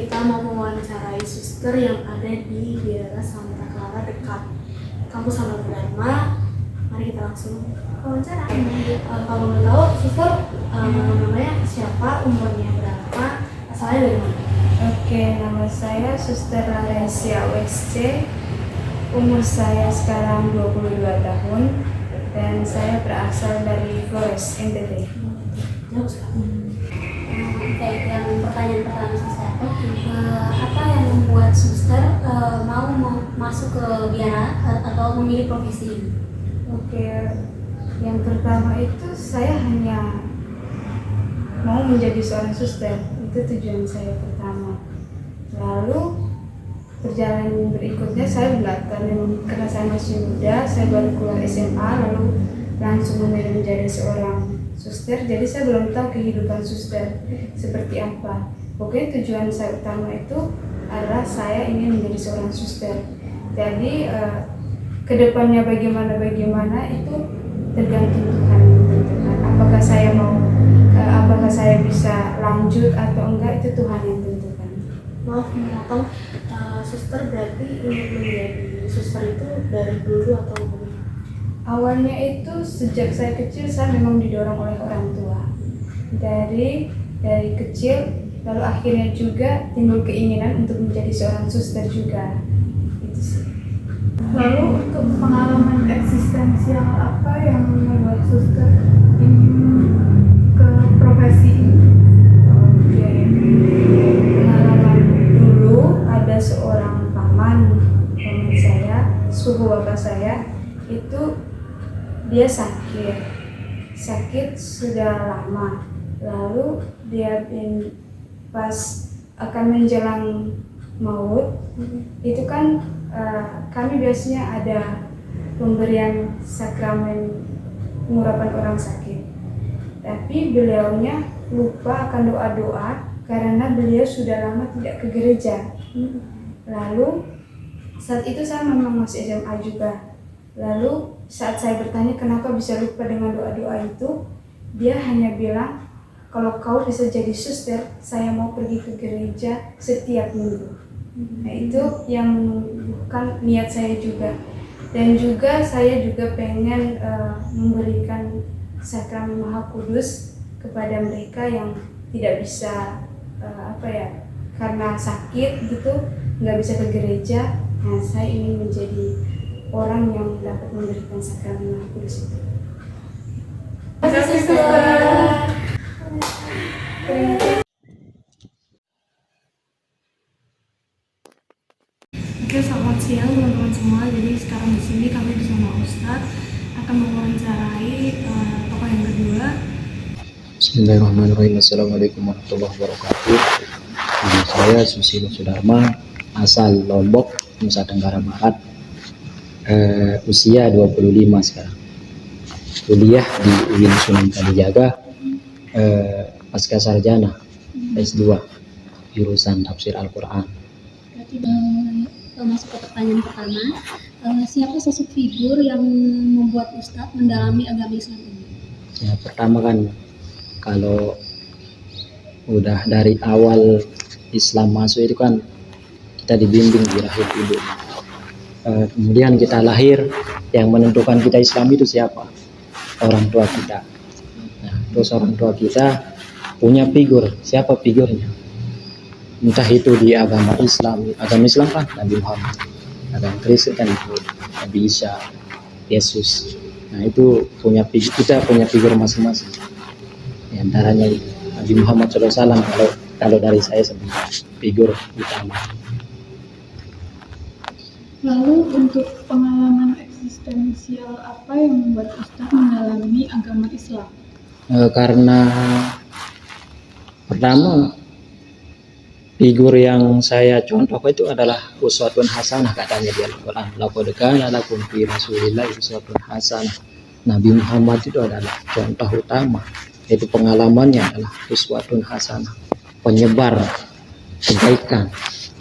kita mau mewawancarai suster yang ada di daerah Santa Clara dekat kampus Halal Dharma. Mari kita langsung wawancara. Kalau mau tahu, suster namanya siapa, umurnya berapa, asalnya dari mana? Oke, nama saya Suster Laresia WSC. Umur saya sekarang 22 tahun dan saya berasal dari Flores, NTT. Jauh sekali. Baik, yang pertanyaan pertama suster, apa yang membuat suster mau masuk ke biara atau memilih profesi ini? Oke, yang pertama itu saya hanya mau menjadi seorang suster, itu tujuan saya pertama. Lalu perjalanan berikutnya saya belajar, karena saya masih muda, saya baru keluar SMA lalu langsung memilih menjadi seorang suster. Jadi saya belum tahu kehidupan suster seperti apa. Pokoknya tujuan saya utama itu adalah saya ingin menjadi seorang suster. Jadi kedepannya bagaimana itu tergantung Tuhan yang menentukan. Apakah saya mau apakah saya bisa lanjut atau enggak, itu Tuhan yang tentukan. Maaf memotong, suster berarti ingin menjadi suster itu dari dulu atau bagaimana? Awalnya itu sejak saya kecil saya memang didorong oleh orang tua. Dari kecil, lalu akhirnya juga timbul keinginan untuk menjadi seorang suster juga. Itu sih. Lalu untuk pengalaman eksistensial apa yang membuat suster ingin ke profesi ini? Oke. Pengalaman dulu ada seorang paman saya, sepupu bapak saya, itu dia sakit sudah lama. Lalu dia pas akan menjelang maut, itu kan kami biasanya ada pemberian sakramen pengurapan orang sakit. Tapi beliaunya lupa akan doa-doa karena beliau sudah lama tidak ke gereja. Lalu saat itu saya memang masih SMA juga. Lalu saat saya bertanya kenapa bisa lupa dengan doa-doa itu, dia hanya bilang, kalau kau bisa jadi suster, saya mau pergi ke gereja setiap minggu. Nah, itu yang menumbuhkan niat saya juga. Dan juga saya juga pengen memberikan sakramen Maha Kudus kepada mereka yang tidak bisa karena sakit gitu, nggak bisa ke gereja. Nah, saya ingin menjadi orang yang dapat memberikan sakramen Maha Kudus itu. Terima kasih, suster. Oke, selamat siang teman-teman semua. Jadi sekarang di sini kami bersama Ustadz akan mewawancarai tokoh yang kedua. Bismillahirrahmanirrahim. Assalamualaikum warahmatullahi wabarakatuh. Nama saya Susilo Sudarma, asal Lombok, Nusa Tenggara Barat. Usia 25 sekarang. Kuliah di UIN Sunan Kalijaga, pasca sarjana S2, jurusan tafsir Al-Quran. Berarti masuk ke pertanyaan pertama, siapa sosok figur yang membuat Ustadz mendalami agama Islam ini? Ya, pertama kan kalau udah dari awal Islam masuk itu kan kita dibimbing di rahim ibu. Kemudian kita lahir, yang menentukan kita Islam itu siapa? Orang tua kita. Nah, terus orang tua kita punya figur, siapa figurnya? Entah itu di agama Islam kan Nabi Muhammad, agama Kristen kan itu Nabi Isa, Yesus. Nah, itu kita punya figur masing-masing. Di antaranya Nabi Muhammad SAW kalau dari saya sebagai figur utama. Lalu untuk pengalaman eksistensial apa yang membuat Ustadz mendalami agama Islam? Karena pertama figur yang saya contoh itu adalah uswatun hasanah, katanya di Al-Quran. Laqad kana lakum fi Rasulillahi uswatun hasanah. Nabi Muhammad itu adalah contoh utama. Itu pengalamannya adalah uswatun hasanah, penyebar kebaikan.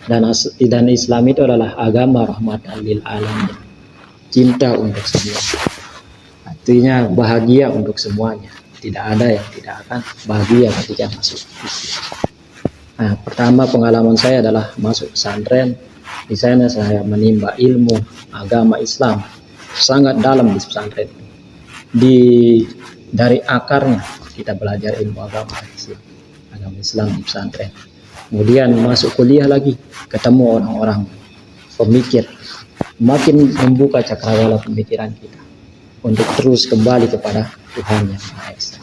Dan Islam itu adalah agama rahmatan lil alamin, cinta untuk semua, artinya bahagia untuk semuanya. Tidak ada yang tidak akan bahagia ketika masuk Islam. Nah, pertama pengalaman saya adalah masuk pesantren. Di sana saya menimba ilmu agama Islam sangat dalam di pesantren. Dari akarnya kita belajar ilmu agama Islam di pesantren. Kemudian masuk kuliah lagi, ketemu orang-orang pemikir, makin membuka cakrawala pemikiran kita untuk terus kembali kepada Tuhan yang Maha Esa.